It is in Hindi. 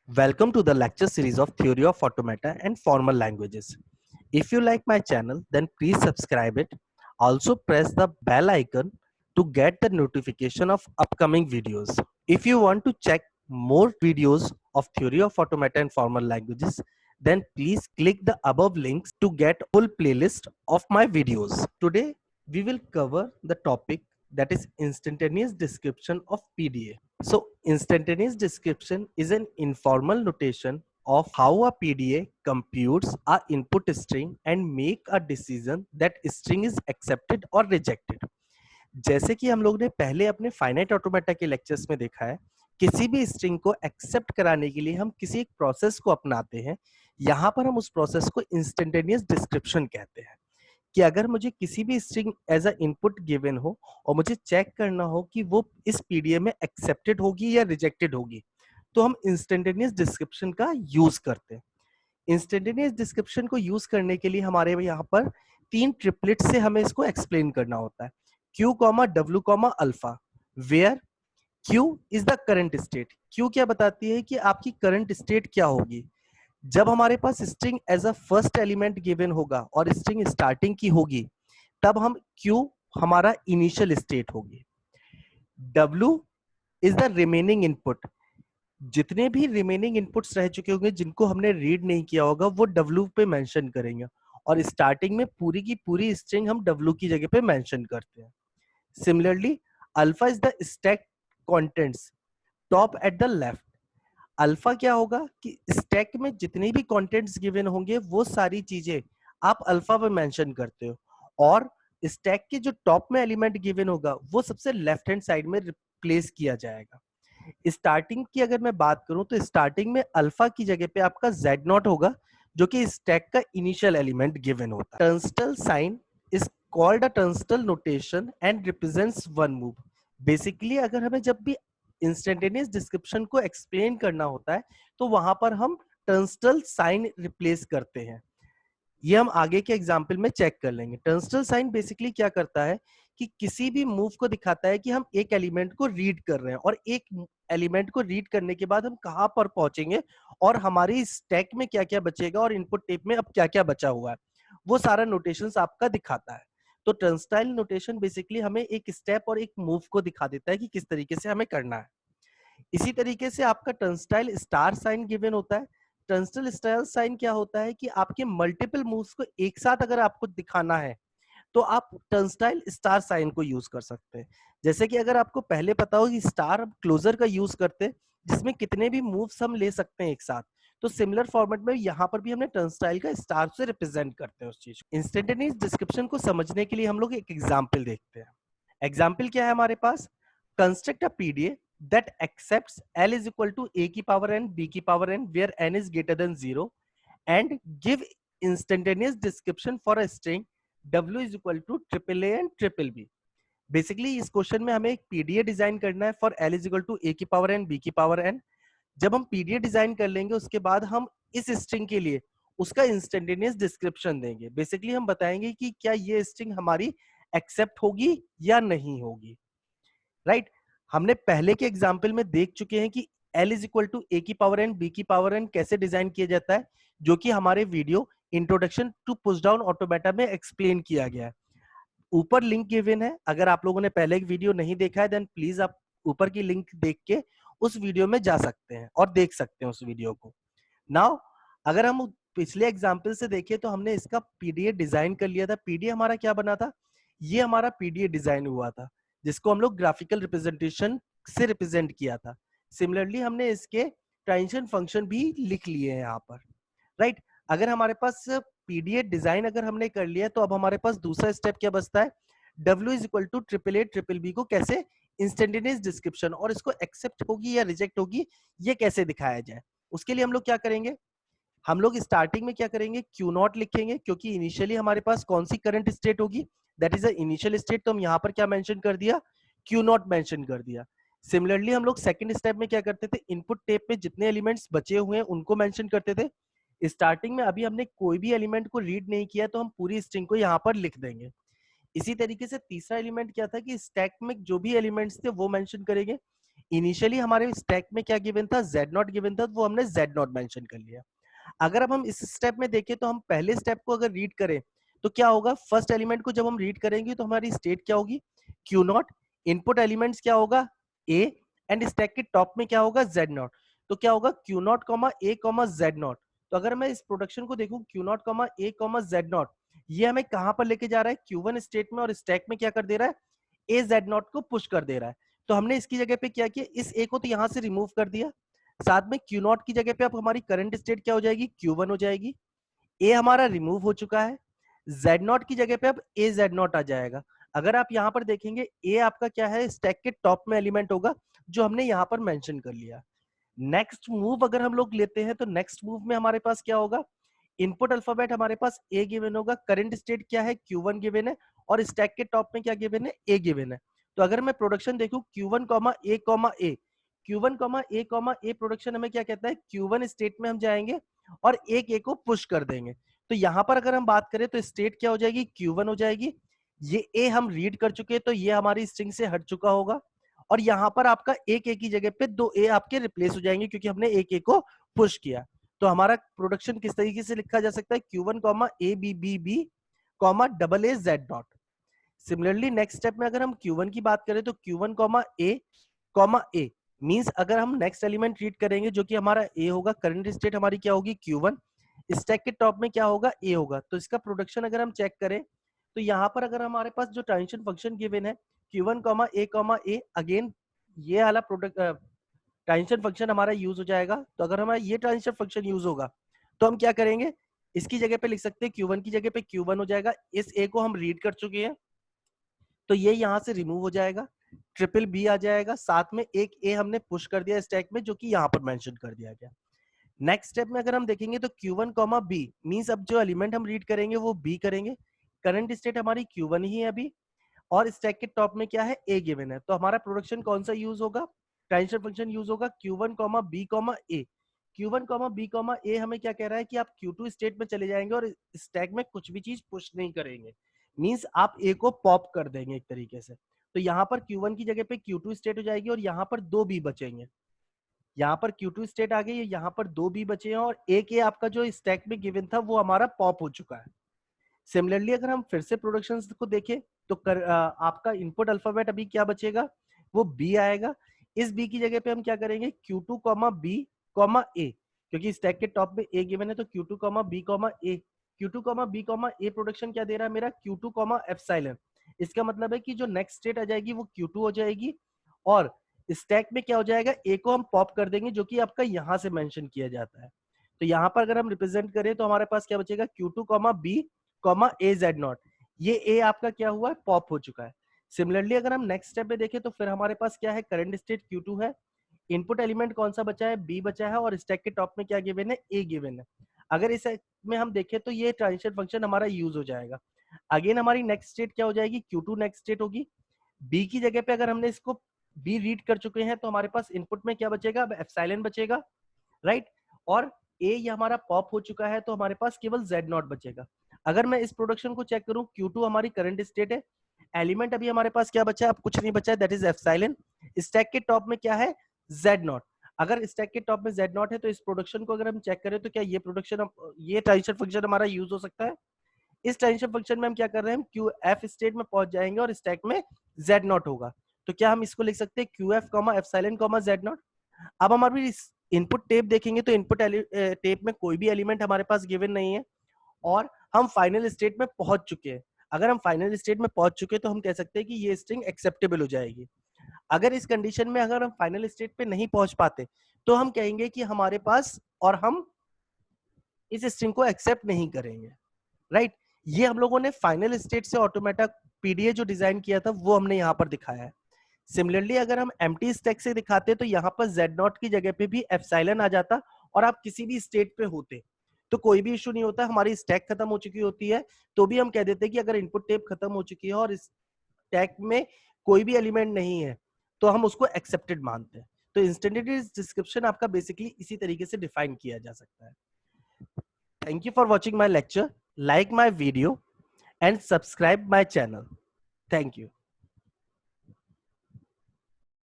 Welcome to the lecture series of Theory of Automata and Formal Languages. If you like my channel, then please subscribe it. Also press the bell icon to get the notification of upcoming videos. If you want to check more videos of Theory of Automata and Formal Languages, then please click the above links to get full playlist of my videos. Today, we will cover the topic that is instantaneous description of PDA. So instantaneous description is an informal notation of how a PDA computes a input string and make a decision that string is accepted or rejected. जैसे कि हम लोग ने पहले अपने फाइनाइट ऑटोमेटा के लेक्चर्स में देखा है, किसी भी स्ट्रिंग को एक्सेप्ट कराने के लिए हम किसी एक प्रोसेस को अपनाते हैं। यहाँ पर हम उस प्रोसेस को इंस्टेंटेनियस डिस्क्रिप्शन कहते हैं कि अगर मुझे किसी भी string as a input given हो और मुझे चेक करना हो कि वो इस पीडीए में एक्सेप्टेड होगी या रिजेक्टेड होगी, तो हम इंस्टेंटेनियस डिस्क्रिप्शन का यूज करते हैं। इंस्टेंटेनियस डिस्क्रिप्शन को यूज करने के लिए हमारे यहाँ पर 3 ट्रिपलेट से हमें इसको एक्सप्लेन करना होता है। Q, W, alpha, where Q is the current state. Q क्या बताती है कि आपकी करंट स्टेट क्या होगी। जब हमारे पास string as a first element given होगा और स्ट्रिंग स्टार्टिंग की होगी, तब हम Q हमारा इनिशियल स्टेट होगी। W is the remaining input. जितने भी रिमेनिंग इनपुट्स रह चुके होंगे जिनको हमने रीड नहीं किया होगा, वो W पे मेंशन करेंगे और स्टार्टिंग में पूरी की पूरी स्ट्रिंग हम W की जगह पे मेंशन करते हैं। Similarly alpha is the stack contents top at the left. Alpha क्या होगा कि स्टैक में जितने भी कंटेंट्स गिवन होंगे वो सारी चीजें आप अल्फा पे मेंशन करते हो और स्टैक के जो टॉप में एलिमेंट गिवन होगा वो सबसे लेफ्ट हैंड साइड में रिप्लेस किया जाएगा। स्टार्टिंग की अगर मैं बात करूं तो स्टार्टिंग में अल्फा की जगह पे आपका Z0 होगा जो कि स्टैक का इनिशियल एलिमेंट गिवन होता है। Turnstile sign is called a turnstile notation and represents one move. Basically अगर हमें जब भी इंस्टेंटेनियस डिस्क्रिप्शन को एक्सप्लेन करना होता है तो वहां पर हम टर्नस्टल साइन रिप्लेस करते हैं। ये हम आगे के एग्जाम्पल में चेक कर लेंगे। टर्नस्टल साइन बेसिकली क्या करता है कि किसी भी मूव को दिखाता है कि हम एक एलिमेंट को रीड कर रहे हैं और एक एलिमेंट को रीड करने के बाद हम कहां पर पहुंचेंगे और हमारी स्टैक में क्या क्या बचेगा और इनपुट टेप में अब क्या क्या बचा हुआ है, वो सारा नोटेशंस आपका दिखाता है। तो टर्नस्टाइल नोटेशन बेसिकली हमें एक स्टेप और एक मूव को दिखा देता है कि किस तरीके से हमें करना है। इसी तरीके से आपका टर्नस्टाइल स्टार साइन गिवन होता है। टर्नस्टाइल स्टार साइन क्या होता है कि आपके मल्टीपल मूव्स को एक साथ अगर आपको दिखाना है तो आप टर्नस्टाइल स्टार साइन को यूज कर सकते हैं। जैसे कि अगर आपको पहले पता हो कि स्टार क्लोजर का यूज करते हैं जिसमें कितने भी मूव्स हम ले सकते हैं एक साथ, तो सिमिलर फॉर्मेट में यहाँ पर भी हमने टर्नस्टाइल का स्टार से रिप्रेजेंट करते हैं उस चीज को। इंस्टेंटेनियस डिस्क्रिप्शन को समझने के लिए हम लोग एक एग्जाम्पल देखते हैं। एग्जाम्पल क्या है हमारे पास, construct a PDA that accepts L is equal to A की power n, B की power n, where n is greater than 0 and give instantaneous description for a string W is equal to triple A and triple B। Basically इस क्वेश्चन में हमें एक पीडीए डिजाइन करना है for L is equal to A की पावर n, B की पावर n। जब हम पीडीए डिजाइन कर लेंगे उसके बाद हम इस स्ट्रिंग के लिए उसका इंस्टेंटेनियस डिस्क्रिप्शन देंगे। बेसिकली हम बताएंगे कि क्या ये स्ट्रिंग हमारी एक्सेप्ट होगी या नहीं होगी, राइट। हमने पहले के एग्जाम्पल में देख चुके हैं कि L is equal to A की पावर n, B की पावर n कैसे डिजाइन किया जाता है, जो कि हमारे video introduction to push down automata में एक्सप्लेन किया गया है। ऊपर लिंक गिवन है, अगर आप लोगों ने पहले एक वीडियो नहीं देखा है देन प्लीज आप ऊपर की लिंक देख के उस वीडियो में जा सकते हैं और देख सकते हैं उस वीडियो को। नाउ अगर हम पिछले एग्जाम्पल से देखें तो हमने इसका पीडीए डिजाइन कर लिया था। पीडीए हमारा क्या बना था, ये हमारा पीडीए डिजाइन हुआ था जिसको हम लोग ग्राफिकल रिप्रेजेंटेशन से रिप्रेजेंट किया था। सिमिलरली हमने इसके ट्रांजिशन फंक्शन भी लिख लिए हैं यहाँ पर, राइट। अगर हमारे पास पीडीए डिजाइन अगर हमने कर लिया तो अब हमारे पास दूसरा स्टेप क्या बचता है, W is equal to triple A triple B को कैसे इंस्टेंटेनियस डिस्क्रिप्शन और इसको एक्सेप्ट होगी या रिजेक्ट होगी ये कैसे दिखाया जाए। उसके लिए हम लोग क्या करेंगे, हम लोग स्टार्टिंग में क्या करेंगे, क्यू नॉट लिखेंगे क्योंकि इनिशियली हमारे पास कौन सी करंट स्टेट होगी, that is a initial state. तो हम यहाँ पर क्या मेंशन कर दिया, क्यू नॉट मेंशन कर दिया। सिमिलरली हम लोग सेकंड स्टेप में क्या करते थे, इनपुट टेप में जितने एलिमेंट्स बचे हुए हैं उनको मेंशन करते थे। स्टार्टिंग में अभी हमने कोई भी एलिमेंट को रीड नहीं किया तो हम पूरी स्ट्रिंग को यहाँ पर लिख देंगे। इसी तरीके से तीसरा एलिमेंट क्या था कि स्टैक में जो भी एलिमेंट्स थे वो मेंशन करेंगे। इनिशियली हमारे स्टैक में क्या गिवन था, Z0 गिवन था, वो हमने Z0 मेंशन कर लिया। अगर अब हम इस स्टेप में देखें तो हम पहले स्टेप को अगर रीड करें तो क्या होगा, फर्स्ट एलिमेंट को जब हम रीड करेंगे तो हमारी स्टेट क्या होगी, Q0, इनपुट एलिमेंट्स क्या होगा A, एंड स्टैक के टॉप में क्या होगा Z0। तो क्या होगा Q0, A, Z0। तो अगर मैं इस प्रोडक्शन को देखूं Q0, A, Z0, ये हमें कहां पर लेके जा रहा है, Q1 स्टेट में, और स्टैक में क्या कर दे रहा है, A Z0 को पुश कर दे रहा है। तो हमने इसकी जगह पे क्या किया, इस A को तो यहां से रिमूव कर दिया, साथ में Q0 की जगह पे अब हमारी करंट स्टेट क्या हो जाएगी, Q1 हो जाएगी। A हमारा रिमूव हो चुका है, Z0 की जगह पे अब A Z0 आ जाएगा। अगर आप यहां पर देखेंगे A आपका क्या है, स्टैक के टॉप में एलिमेंट होगा जो हमने यहां पर मेंशन कर लिया। नेक्स्ट मूव अगर हम लोग लेते हैं तो नेक्स्ट मूव में हमारे पास क्या होगा, इनपुट अल्फाबेट हमारे पास A गिवन होगा, करंट स्टेट क्या है, Q1 गिवन है, और स्टैक के टॉप में क्या गिवन है, A गिवन है। तो अगर मैं प्रोडक्शन देखूं Q1, A, A, Q1, A production हमें क्या कहता है, Q1 स्टेट में हम जाएंगे और एक A को पुश कर देंगे। तो यहां पर अगर हम बात करें तो स्टेट क्या हो जाएगी, Q1 हो जाएगी। ये A हम रीड कर चुके हैं तो ये हमारी स्ट्रिंग से हट चुका होगा, और यहाँ पर आपका एक ए की जगह पे दो ए आपके रिप्लेस हो जाएंगे क्योंकि हमने एक ए को पुश किया। तो हमारा प्रोडक्शन किस तरीके से लिखा जा सकता है, Q1, A B B B, double A Z0। Similarly next step में अगर हम Q1 की बात करें तो Q1, A मींस अगर हम नेक्स्ट एलिमेंट रीड करेंगे जो कि हमारा A होगा, करंट स्टेट हमारी क्या होगी, Q1, स्टैक के टॉप में क्या होगा, A होगा। तो इसका प्रोडक्शन अगर हम चेक करें तो यहाँ पर अगर हमारे पास जो ट्रांजिशन फंक्शन गिवन है Q1, A, अगेन ये वाला प्रोडक्ट ट्रांजिशन फंक्शन हमारा यूज हो जाएगा। तो अगर हमारा ये ट्रांजिशन फंक्शन यूज होगा तो हम क्या करेंगे, इसकी जगह पे लिख सकते हैं Q1 की जगह पे Q1 हो जाएगा। इस A को हम रीड कर चुके हैं तो ये यहाँ से रिमूव हो जाएगा, ट्रिपल बी आ जाएगा, साथ में एक ए हमने पुश कर दिया स्टैक में जो कि यहाँ पर मेंशन कर दिया गया। नेक्स्ट स्टेप में अगर हम देखेंगे तो Q1, B मींस अब जो एलिमेंट हम रीड करेंगे वो B करेंगे। करंट स्टेट हमारी Q1 ही है अभी, और स्टैक के टॉप में क्या है, A गिवन है। तो हमारा प्रोडक्शन कौन सा यूज होगा, ट्रांजिशन फंक्शन यूज होगा Q1, B, A। Q1, B, A हमें क्या कह रहा है कि आप Q2 स्टेट में चले जाएंगे और स्टैक में कुछ भी चीज पुश नहीं करेंगे, मींस आप A को पॉप कर देंगे एक तरीके से। तो यहाँ पर Q1 की जगह पे Q2 स्टेट हो जाएगी और यहाँ पर दो B बचेंगे। यहाँ पर Q2 स्टेट आ गई, यहाँ पर दो B बचे हैं, और एक A आपका जो स्टैक में गिवन था वो हमारा पॉप हो चुका है। सिमिलरली अगर हम फिर से प्रोडक्शंस को देखें तो आपका इनपुट अल्फाबेट अभी क्या बचेगा, वो बी आएगा। इस बी की जगह पे हम क्या करेंगे, Q2, B, A, क्योंकि स्टैक के टॉप में ए गिवन है तो Q2, B, A। Q2, B, A production क्या दे रहा है मेरा, Q2, एप्सिलॉन। इसका मतलब है कि जो नेक्स्ट स्टेट आ जाएगी वो Q2 हो जाएगी, और स्टैक में क्या हो जाएगा, ए को हम पॉप कर देंगे जो कि आपका यहां से मेंशन किया जाता है। तो यहाँ पर अगर हम रिप्रेजेंट करें तो हमारे पास क्या बचेगा, Q2, B, A Z0। ये ए आपका क्या हुआ है, पॉप हो चुका है। सिमिलरली अगर हम नेक्स्ट स्टेप में देखें तो फिर हमारे पास क्या है, करंट स्टेट Q2 है, इनपुट एलिमेंट कौन सा बचा है, बी बचा है, और स्टैक के टॉप में क्या गिवन है, ए गिवन है। अगर इस में हम देखें तो ये ट्रांजिशन फंक्शन हमारा यूज हो जाएगा। अगेन हमारी नेक्स्ट स्टेट क्या हो जाएगी, Q2 नेक्स्ट स्टेट होगी। बी की जगह पे अगर हमने इसको बी रीड कर चुके हैं तो हमारे पास इनपुट में क्या बचेगा, अब एप्सिलॉन बचेगा, राइट। और ए ये हमारा पॉप हो चुका है तो हमारे पास केवल Z0 बचेगा। अगर मैं इस प्रोडक्शन को चेक करूं, Q2 हमारी करंट स्टेट है, एलिमेंट अभी हमारे पास क्या बचा है, अब कुछ नहीं बचा है, दैट इज एप्सिलॉन। स्टैक के टॉप में क्या है, Z0। अगर स्टैक के टॉप में Z0 है तो इस प्रोडक्शन को अगर हम चेक करें तो क्या ये प्रोडक्शन, ये ट्रांजिशन फंक्शन हमारा यूज हो सकता है। इस ट्रांजिशन फंक्शन में हम क्या कर रहे हैं, QF स्टेट में पहुंच जाएंगे और स्टैक में Z0 होगा। तो क्या हम इसको लिख सकते हैं QF, एप्सिलॉन, Z0। अब हमारी इनपुट टेप देखेंगे तो इनपुट टेप में कोई भी एलिमेंट हमारे पास गिवन नहीं है और हम फाइनल स्टेट में पहुंच चुके हैं। अगर हम फाइनल स्टेट में पहुंच चुके तो हम कह सकते हैं कि ये स्ट्रिंग एक्सेप्टेबल हो जाएगी। अगर इस कंडीशन में अगर हम फाइनल स्टेट पे नहीं पहुंच पाते तो हम कहेंगे कि हमारे पास, और हम इस स्ट्रिंग को एक्सेप्ट नहीं करेंगे, राइट। ये हम लोगों ने फाइनल स्टेट से ऑटोमेटा पीडीए जो डिजाइन किया था वो हमने यहाँ पर दिखाया है। सिमिलरली अगर हम एम्प्टी स्टैक से दिखाते तो यहाँ पर Z0 की जगह पे भी एप्सिलॉन आ जाता और आप किसी भी स्टेट पे होते तो कोई भी इशू नहीं होता। हमारी स्टैक खत्म हो चुकी होती है तो भी हम कह देते हैं कि अगर इनपुट टेप खत्म हो चुकी है और स्टैक में कोई भी एलिमेंट नहीं है तो हम उसको एक्सेप्टेड मानते हैं। तो इंस्टेंटेनियस डिस्क्रिप्शन आपका बेसिकली इसी तरीके से डिफाइन किया जा सकता है। Thank you for watching my lecture, like my video and subscribe my channel. Thank you.